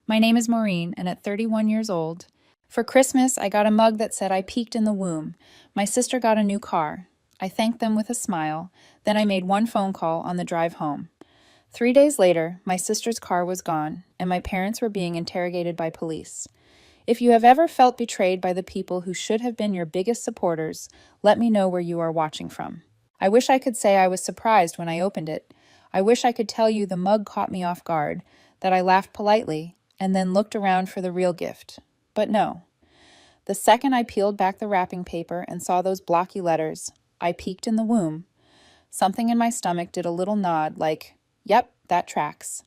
My name is Maureen, and at 31 years old, for Christmas, I got a mug that said I peaked in the womb. My sister got a new car. I thanked them with a smile. Then I made one phone call on the drive home. 3 days later, my sister's car was gone, and my parents were being interrogated by police. If you have ever felt betrayed by the people who should have been your biggest supporters, let me know where you are watching from. I wish I could say I was surprised when I opened it. I wish I could tell you the mug caught me off guard, that I laughed politely, and then looked around for the real gift. But no. The second I peeled back the wrapping paper and saw those blocky letters, I peeked in the womb, something in my stomach did a little nod like, yep, that tracks.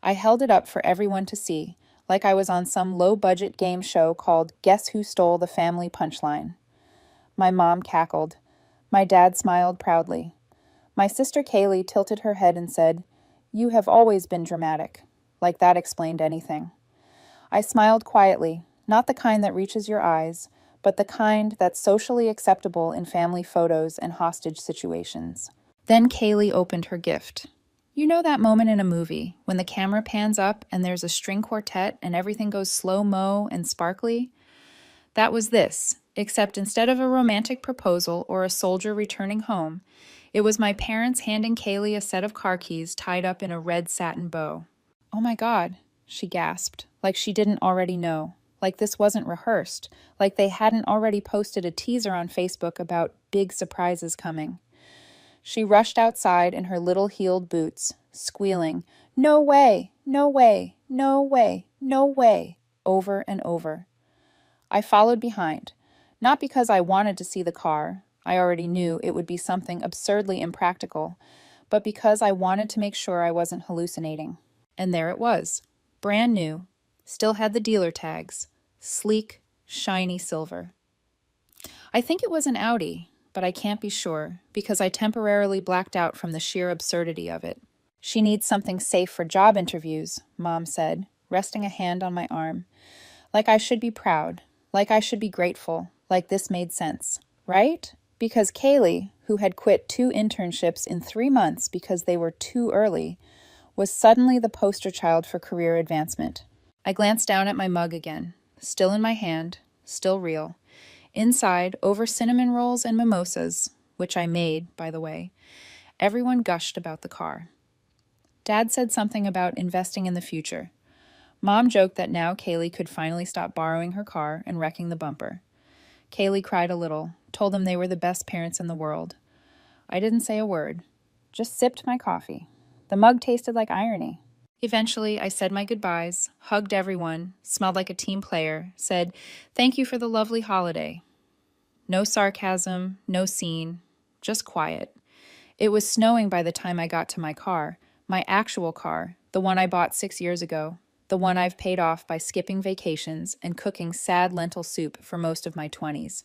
I held it up for everyone to see, like I was on some low-budget game show called Guess Who Stole the Family Punchline. My mom cackled. My dad smiled proudly. My sister Kaylee tilted her head and said, "You have always been dramatic," like that explained anything. I smiled quietly, not the kind that reaches your eyes, but the kind that's socially acceptable in family photos and hostage situations. Then Kaylee opened her gift. You know that moment in a movie when the camera pans up and there's a string quartet and everything goes slow-mo and sparkly? That was this, except instead of a romantic proposal or a soldier returning home, it was my parents handing Kaylee a set of car keys tied up in a red satin bow. Oh my God, she gasped, like she didn't already know, like this wasn't rehearsed, like they hadn't already posted a teaser on Facebook about big surprises coming. She rushed outside in her little heeled boots, squealing, "No way, no way, no way, no way," over and over. I followed behind, not because I wanted to see the car, I already knew it would be something absurdly impractical, but because I wanted to make sure I wasn't hallucinating. And there it was, brand new, still had the dealer tags, sleek, shiny silver. I think it was an Audi, but I can't be sure because I temporarily blacked out from the sheer absurdity of it. "She needs something safe for job interviews," Mom said, resting a hand on my arm. Like I should be proud, like I should be grateful, like this made sense, right? Because Kaylee, who had quit 2 internships in 3 months because they were too early, was suddenly the poster child for career advancement. I glanced down at my mug again, still in my hand, still real. Inside, over cinnamon rolls and mimosas, which I made, by the way, everyone gushed about the car. Dad said something about investing in the future. Mom joked that now Kaylee could finally stop borrowing her car and wrecking the bumper. Kaylee cried a little, told them they were the best parents in the world. I didn't say a word, just sipped my coffee. The mug tasted like irony. Eventually, I said my goodbyes, hugged everyone, smelled like a team player, said, "Thank you for the lovely holiday." No sarcasm, no scene, just quiet. It was snowing by the time I got to my car, my actual car, the one I bought 6 years ago, the one I've paid off by skipping vacations and cooking sad lentil soup for most of my 20s.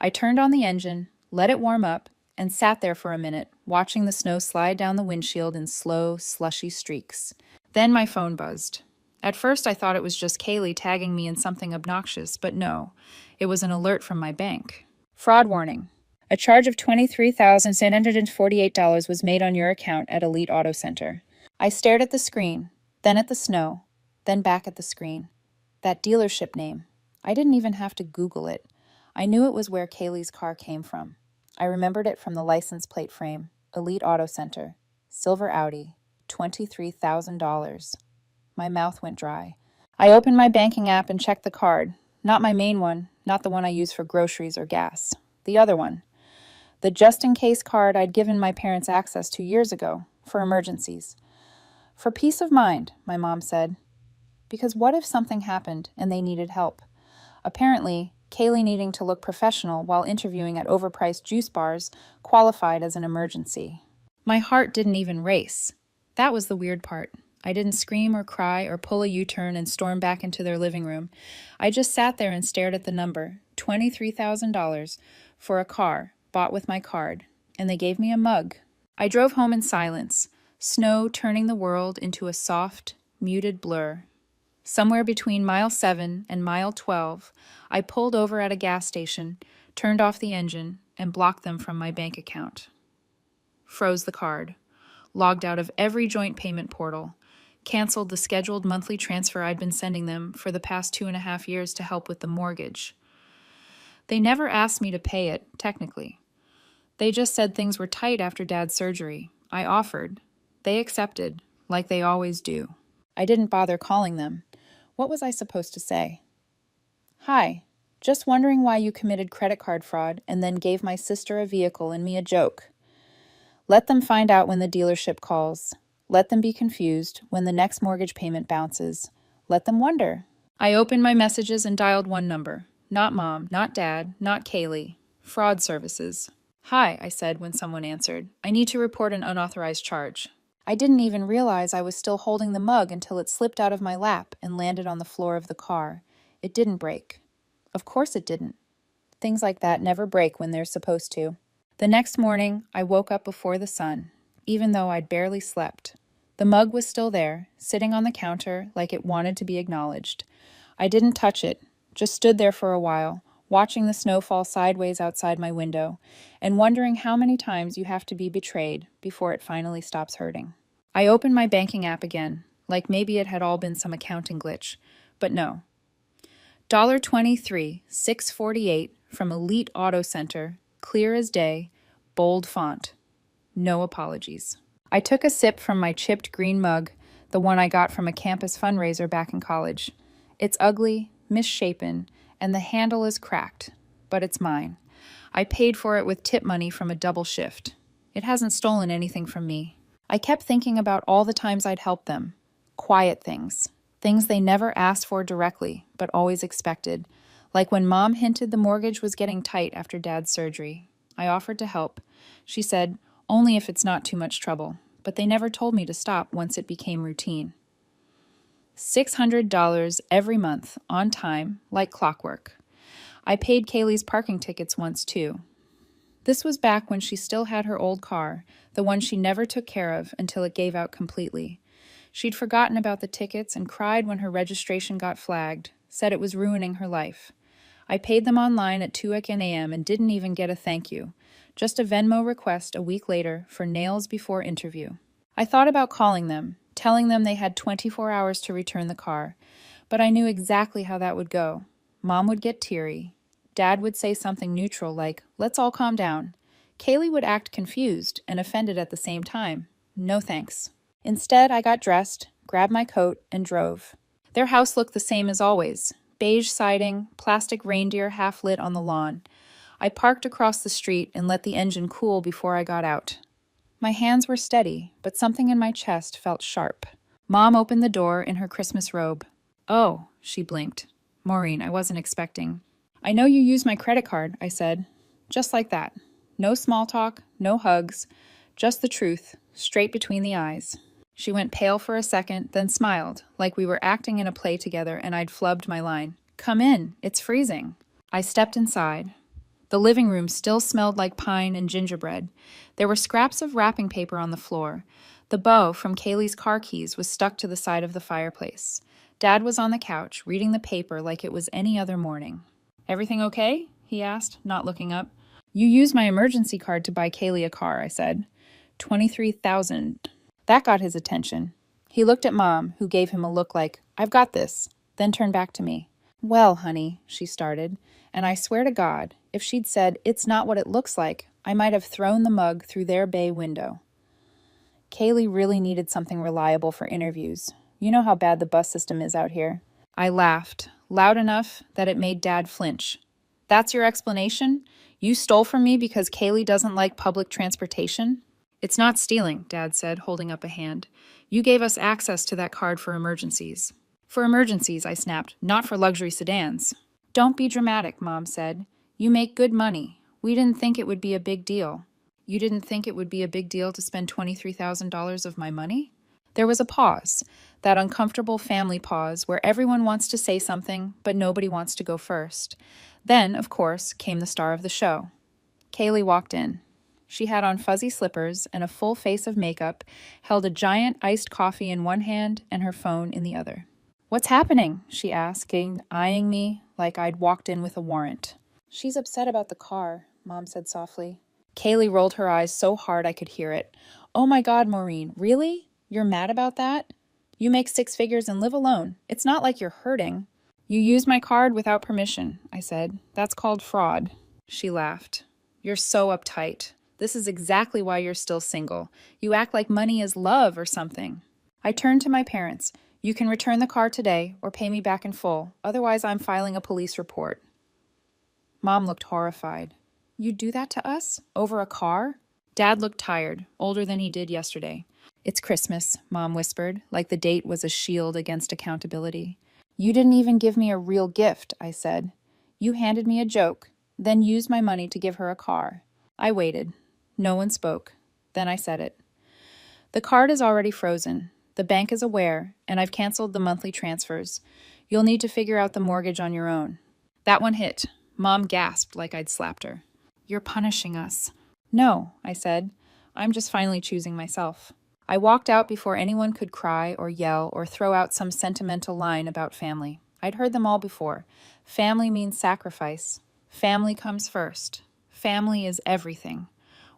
I turned on the engine, let it warm up, and sat there for a minute, watching the snow slide down the windshield in slow, slushy streaks. Then my phone buzzed. At first, I thought it was just Kaylee tagging me in something obnoxious, but no, it was an alert from my bank. Fraud warning. A charge of $23,748 was made on your account at Elite Auto Center. I stared at the screen, then at the snow, then back at the screen. That dealership name. I didn't even have to Google it. I knew it was where Kaylee's car came from. I remembered it from the license plate frame. Elite Auto Center. Silver Audi. $23,000. My mouth went dry. I opened my banking app and checked the card. Not my main one, not the one I use for groceries or gas. The other one. The just-in-case card I'd given my parents access to years ago, for emergencies. For peace of mind, my mom said. Because what if something happened and they needed help? Apparently, Kaylee needing to look professional while interviewing at overpriced juice bars qualified as an emergency. My heart didn't even race. That was the weird part. I didn't scream or cry or pull a U-turn and storm back into their living room. I just sat there and stared at the number, $23,000, for a car bought with my card, and they gave me a mug. I drove home in silence, snow turning the world into a soft, muted blur. Somewhere between mile 7 and mile 12, I pulled over at a gas station, turned off the engine, and blocked them from my bank account. Froze the card. Logged out of every joint payment portal. canceled the scheduled monthly transfer I'd been sending them for the past 2.5 years to help with the mortgage. They never asked me to pay it, technically. They just said things were tight after Dad's surgery. I offered. They accepted, like they always do. I didn't bother calling them. What was I supposed to say? Hi, just wondering why you committed credit card fraud and then gave my sister a vehicle and me a joke. Let them find out when the dealership calls. Let them be confused when the next mortgage payment bounces. Let them wonder. I opened my messages and dialed one number. Not Mom, not Dad, not Kaylee. Fraud services. Hi, I said when someone answered. I need to report an unauthorized charge. I didn't even realize I was still holding the mug until it slipped out of my lap and landed on the floor of the car. It didn't break. Of course it didn't. Things like that never break when they're supposed to. The next morning, I woke up before the sun, even though I'd barely slept. The mug was still there, sitting on the counter like it wanted to be acknowledged. I didn't touch it, just stood there for a while, watching the snow fall sideways outside my window, and wondering how many times you have to be betrayed before it finally stops hurting. I opened my banking app again, like maybe it had all been some accounting glitch, but no. $23, $6.48 from Elite Auto Center, clear as day, bold font. No apologies. I took a sip from my chipped green mug, the one I got from a campus fundraiser back in college. It's ugly, misshapen, and the handle is cracked, but it's mine. I paid for it with tip money from a double shift. It hasn't stolen anything from me. I kept thinking about all the times I'd helped them. Quiet things. Things they never asked for directly, but always expected. Like when Mom hinted the mortgage was getting tight after Dad's surgery. I offered to help. She said, only if it's not too much trouble. But they never told me to stop once it became routine. $600 every month, on time, like clockwork. I paid Kaylee's parking tickets once, too. This was back when she still had her old car, the one she never took care of until it gave out completely. She'd forgotten about the tickets and cried when her registration got flagged, said it was ruining her life. I paid them online at 2 a.m. and didn't even get a thank you, just a Venmo request a week later for nails before interview. I thought about calling them, telling them they had 24 hours to return the car, but I knew exactly how that would go. Mom would get teary. Dad would say something neutral like, let's all calm down. Kaylee would act confused and offended at the same time. No thanks. Instead, I got dressed, grabbed my coat, and drove. Their house looked the same as always. Beige siding, plastic reindeer half lit on the lawn. I parked across the street and let the engine cool before I got out. My hands were steady, but something in my chest felt sharp. Mom opened the door in her Christmas robe. Oh, she blinked. Maureen, I wasn't expecting. I know you use my credit card, I said. Just like that. No small talk, no hugs, just the truth, straight between the eyes. She went pale for a second, then smiled, like we were acting in a play together and I'd flubbed my line. Come in, it's freezing. I stepped inside. The living room still smelled like pine and gingerbread. There were scraps of wrapping paper on the floor. The bow from Kaylee's car keys was stuck to the side of the fireplace. Dad was on the couch, reading the paper like it was any other morning. Everything okay? He asked, not looking up. You used my emergency card to buy Kaylee a car, I said. $23,000. That got his attention. He looked at Mom, who gave him a look like, I've got this, then turned back to me. Well, honey, she started, and I swear to God, if she'd said, it's not what it looks like, I might have thrown the mug through their bay window. Kaylee really needed something reliable for interviews. You know how bad the bus system is out here. I laughed, loud enough that it made Dad flinch. That's your explanation? You stole from me because Kaylee doesn't like public transportation? It's not stealing, Dad said, holding up a hand. You gave us access to that card for emergencies. For emergencies, I snapped, not for luxury sedans. Don't be dramatic, Mom said. You make good money. We didn't think it would be a big deal. You didn't think it would be a big deal to spend $23,000 of my money? There was a pause, that uncomfortable family pause where everyone wants to say something, but nobody wants to go first. Then, of course, came the star of the show. Kaylee walked in. She had on fuzzy slippers and a full face of makeup, held a giant iced coffee in one hand and her phone in the other. What's happening? She asked, eyeing me like I'd walked in with a warrant. She's upset about the car, Mom said softly. Kaylee rolled her eyes so hard I could hear it. Oh my God, Maureen, really? You're mad about that? You make six figures and live alone. It's not like you're hurting. You used my card without permission, I said. That's called fraud. She laughed. You're so uptight. This is exactly why you're still single. You act like money is love or something. I turned to my parents. You can return the car today or pay me back in full. Otherwise, I'm filing a police report. Mom looked horrified. You'd do that to us? Over a car? Dad looked tired, older than he did yesterday. It's Christmas, Mom whispered, like the date was a shield against accountability. You didn't even give me a real gift, I said. You handed me a joke, then used my money to give her a car. I waited. No one spoke. Then I said it. The card is already frozen. The bank is aware, and I've canceled the monthly transfers. You'll need to figure out the mortgage on your own. That one hit. Mom gasped like I'd slapped her. You're punishing us. No, I said. I'm just finally choosing myself. I walked out before anyone could cry or yell or throw out some sentimental line about family. I'd heard them all before. Family means sacrifice. Family comes first. Family is everything.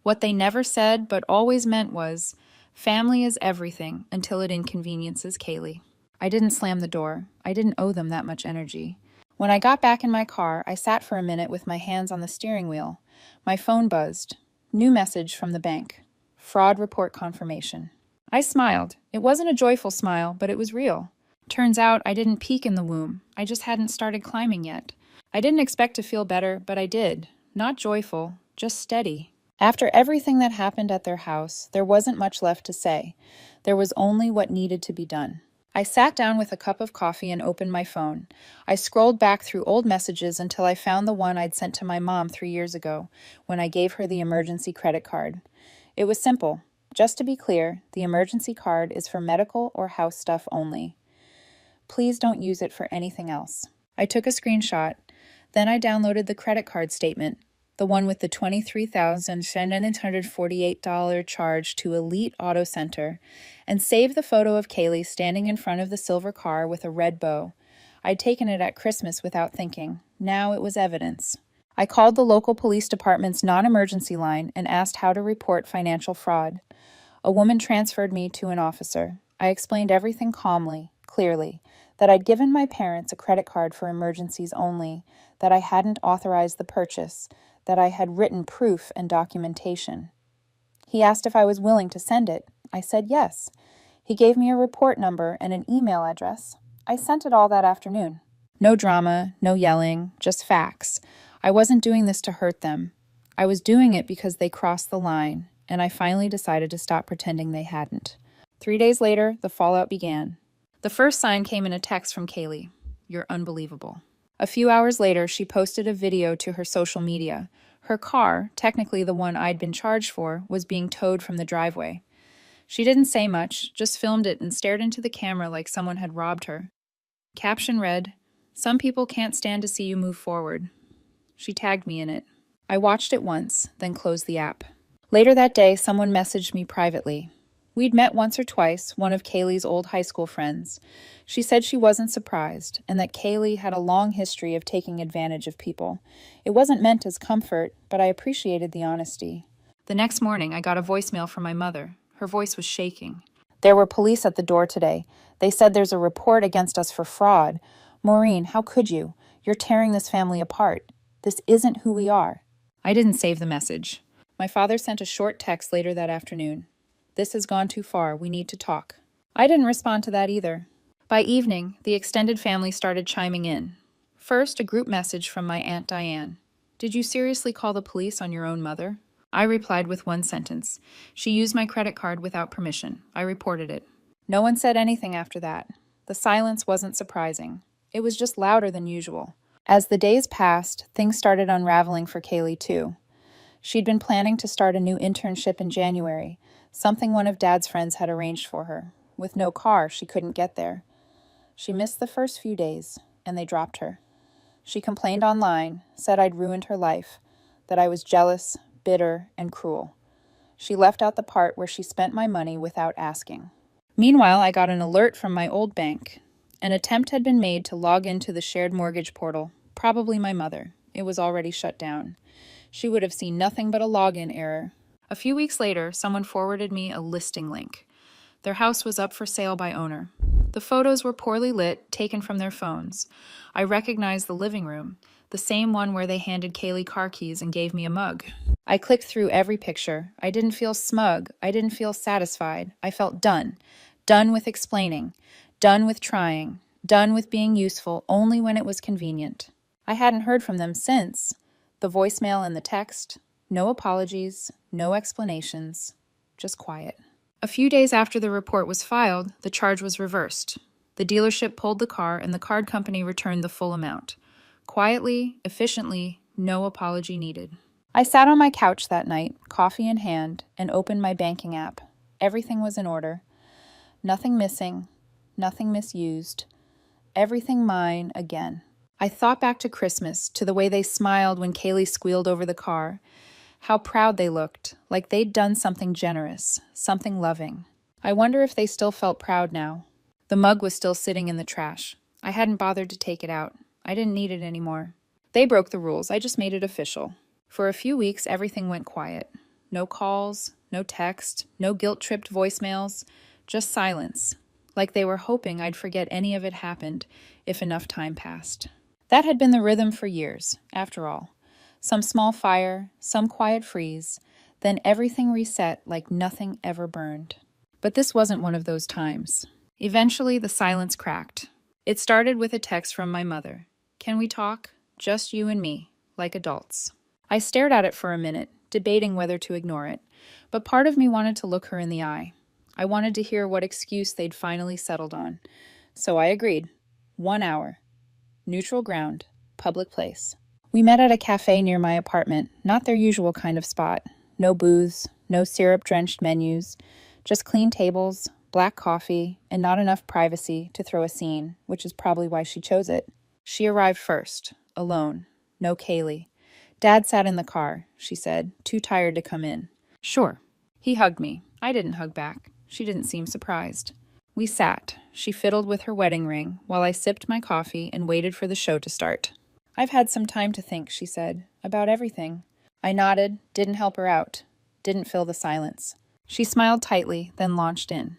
What they never said but always meant was, family is everything until it inconveniences Kaylee. I didn't slam the door. I didn't owe them that much energy. When I got back in my car, I sat for a minute with my hands on the steering wheel. My phone buzzed. New message from the bank. Fraud report confirmation. I smiled. It wasn't a joyful smile, but it was real. Turns out I didn't peak in the womb. I just hadn't started climbing yet. I didn't expect to feel better, but I did. Not joyful, just steady. After everything that happened at their house, there wasn't much left to say. There was only what needed to be done. I sat down with a cup of coffee and opened my phone. I scrolled back through old messages until I found the one I'd sent to my mom 3 years ago, when I gave her the emergency credit card. It was simple. Just to be clear, the emergency card is for medical or house stuff only. Please don't use it for anything else. I took a screenshot. Then I downloaded the credit card statement, the one with the $23,748 charge to Elite Auto Center, and saved the photo of Kaylee standing in front of the silver car with a red bow. I'd taken it at Christmas without thinking. Now it was evidence. I called the local police department's non-emergency line and asked how to report financial fraud. A woman transferred me to an officer. I explained everything calmly, clearly, that I'd given my parents a credit card for emergencies only, that I hadn't authorized the purchase, that I had written proof and documentation. He asked if I was willing to send it. I said yes. He gave me a report number and an email address. I sent it all that afternoon. No drama, no yelling, just facts. I wasn't doing this to hurt them. I was doing it because they crossed the line, and I finally decided to stop pretending they hadn't. 3 days later, the fallout began. The first sign came in a text from Kaylee. You're unbelievable. A few hours later, she posted a video to her social media. Her car, technically the one I'd been charged for, was being towed from the driveway. She didn't say much, just filmed it and stared into the camera like someone had robbed her. Caption read, "Some people can't stand to see you move forward." She tagged me in it. I watched it once, then closed the app. Later that day, someone messaged me privately. We'd met once or twice, one of Kaylee's old high school friends. She said she wasn't surprised, and that Kaylee had a long history of taking advantage of people. It wasn't meant as comfort, but I appreciated the honesty. The next morning, I got a voicemail from my mother. Her voice was shaking. There were police at the door today. They said there's a report against us for fraud. Maureen, how could you? You're tearing this family apart. This isn't who we are. I didn't save the message. My father sent a short text later that afternoon. This has gone too far. We need to talk. I didn't respond to that either. By evening, the extended family started chiming in. First, a group message from my Aunt Diane. Did you seriously call the police on your own mother? I replied with one sentence. She used my credit card without permission. I reported it. No one said anything after that. The silence wasn't surprising. It was just louder than usual. As the days passed, things started unraveling for Kaylee too. She'd been planning to start a new internship in January, something one of Dad's friends had arranged for her. With no car, she couldn't get there. She missed the first few days, and they dropped her. She complained online, said I'd ruined her life, that I was jealous, bitter, and cruel. She left out the part where she spent my money without asking. Meanwhile, I got an alert from my old bank. An attempt had been made to log into the shared mortgage portal, probably my mother. It was already shut down. She would have seen nothing but a login error. A few weeks later, someone forwarded me a listing link. Their house was up for sale by owner. The photos were poorly lit, taken from their phones. I recognized the living room, the same one where they handed Kaylee car keys and gave me a mug. I clicked through every picture. I didn't feel smug. I didn't feel satisfied. I felt done. Done with explaining. Done with trying. Done with being useful only when it was convenient. I hadn't heard from them since. The voicemail and the text. No apologies. No explanations. Just quiet. A few days after the report was filed, the charge was reversed. The dealership pulled the car and the card company returned the full amount. Quietly, efficiently, no apology needed. I sat on my couch that night, coffee in hand, and opened my banking app. Everything was in order. Nothing missing, nothing misused. Everything mine again. I thought back to Christmas, to the way they smiled when Kaylee squealed over the car. How proud they looked, like they'd done something generous, something loving. I wonder if they still felt proud now. The mug was still sitting in the trash. I hadn't bothered to take it out. I didn't need it anymore. They broke the rules. I just made it official. For a few weeks, everything went quiet. No calls, no text, no guilt-tripped voicemails, just silence, like they were hoping I'd forget any of it happened if enough time passed. That had been the rhythm for years, after all. Some small fire, some quiet freeze, then everything reset like nothing ever burned. But this wasn't one of those times. Eventually, the silence cracked. It started with a text from my mother. "Can we talk? Just you and me, like adults." I stared at it for a minute, debating whether to ignore it, but part of me wanted to look her in the eye. I wanted to hear what excuse they'd finally settled on. So I agreed. 1 hour. Neutral ground. Public place. We met at a cafe near my apartment, not their usual kind of spot. No booths, no syrup-drenched menus, just clean tables, black coffee, and not enough privacy to throw a scene, which is probably why she chose it. She arrived first, alone. No Kaylee. "Dad sat in the car," she said, "too tired to come in." "Sure." He hugged me. I didn't hug back. She didn't seem surprised. We sat. She fiddled with her wedding ring, while I sipped my coffee and waited for the show to start. "I've had some time to think," she said, "about everything." I nodded, didn't help her out, didn't fill the silence. She smiled tightly, then launched in.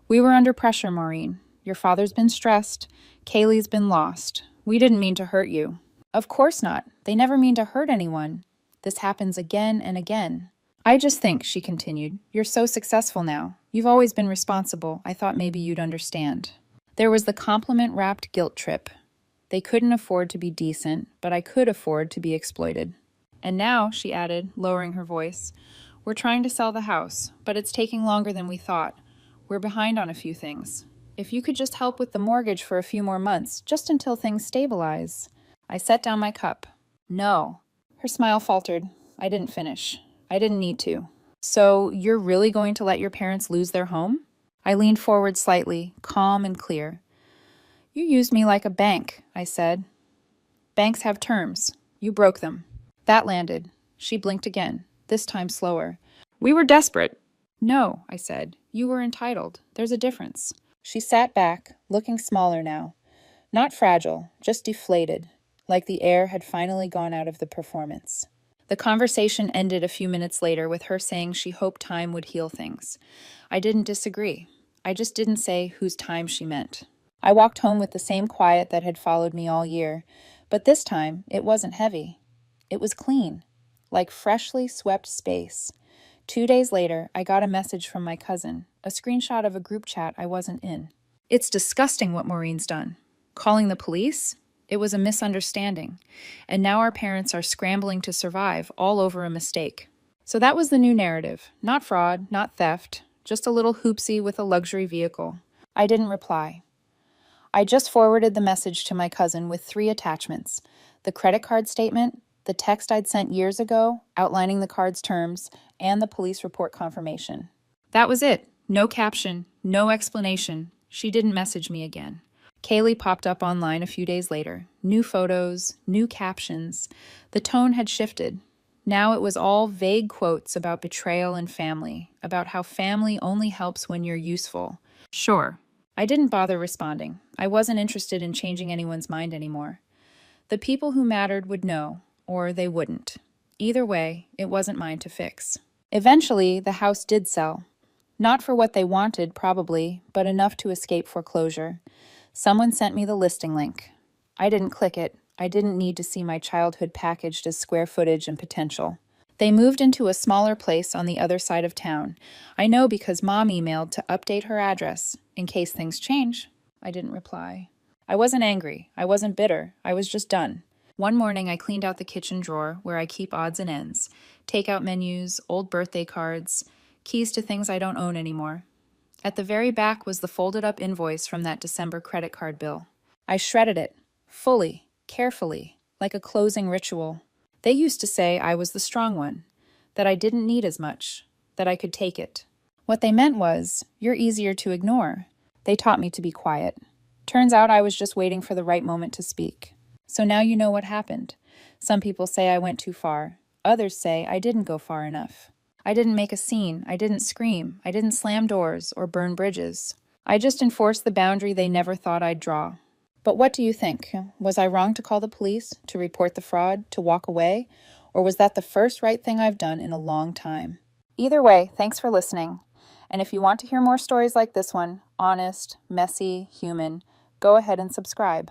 "We were under pressure, Maureen. Your father's been stressed. Kaylee's been lost. We didn't mean to hurt you." "Of course not. They never mean to hurt anyone. This happens again and again." "I just think," she continued, "you're so successful now. You've always been responsible. I thought maybe you'd understand." There was the compliment-wrapped guilt trip. They couldn't afford to be decent, but I could afford to be exploited. "And now," she added, lowering her voice, "we're trying to sell the house, but it's taking longer than we thought. We're behind on a few things. If you could just help with the mortgage for a few more months, just until things stabilize." I set down my cup. "No." Her smile faltered. I didn't finish. I didn't need to. "So, you're really going to let your parents lose their home?" I leaned forward slightly, calm and clear. "You used me like a bank," I said. "Banks have terms. You broke them." That landed. She blinked again, this time slower. "We were desperate." "No," I said. "You were entitled. There's a difference." She sat back, looking smaller now. Not fragile, just deflated, like the air had finally gone out of the performance. The conversation ended a few minutes later with her saying she hoped time would heal things. I didn't disagree. I just didn't say whose time she meant. I walked home with the same quiet that had followed me all year, but this time it wasn't heavy. It was clean, like freshly swept space. 2 days later, I got a message from my cousin, a screenshot of a group chat I wasn't in. "It's disgusting what Maureen's done. Calling the police? It was a misunderstanding. And now our parents are scrambling to survive all over a mistake." So that was the new narrative. Not fraud, not theft, just a little hoopsie with a luxury vehicle. I didn't reply. I just forwarded the message to my cousin with 3 attachments: the credit card statement, the text I'd sent years ago outlining the card's terms, and the police report confirmation. That was it. No caption, no explanation. She didn't message me again. Kaylee popped up online a few days later. New photos, new captions. The tone had shifted. Now it was all vague quotes about betrayal and family, about how family only helps when you're useful. Sure. I didn't bother responding. I wasn't interested in changing anyone's mind anymore. The people who mattered would know, or they wouldn't. Either way, it wasn't mine to fix. Eventually, the house did sell. Not for what they wanted, probably, but enough to escape foreclosure. Someone sent me the listing link. I didn't click it. I didn't need to see my childhood packaged as square footage and potential. They moved into a smaller place on the other side of town. I know because Mom emailed to update her address, in case things change. I didn't reply. I wasn't angry. I wasn't bitter. I was just done. One morning, I cleaned out the kitchen drawer where I keep odds and ends, takeout menus, old birthday cards, keys to things I don't own anymore. At the very back was the folded up invoice from that December credit card bill. I shredded it, fully, carefully, like a closing ritual. They used to say I was the strong one, that I didn't need as much, that I could take it. What they meant was, you're easier to ignore. They taught me to be quiet. Turns out I was just waiting for the right moment to speak. So now you know what happened. Some people say I went too far. Others say I didn't go far enough. I didn't make a scene. I didn't scream. I didn't slam doors or burn bridges. I just enforced the boundary they never thought I'd draw. But what do you think? Was I wrong to call the police, to report the fraud, to walk away? Or was that the first right thing I've done in a long time? Either way, thanks for listening. And if you want to hear more stories like this one, honest, messy, human, go ahead and subscribe.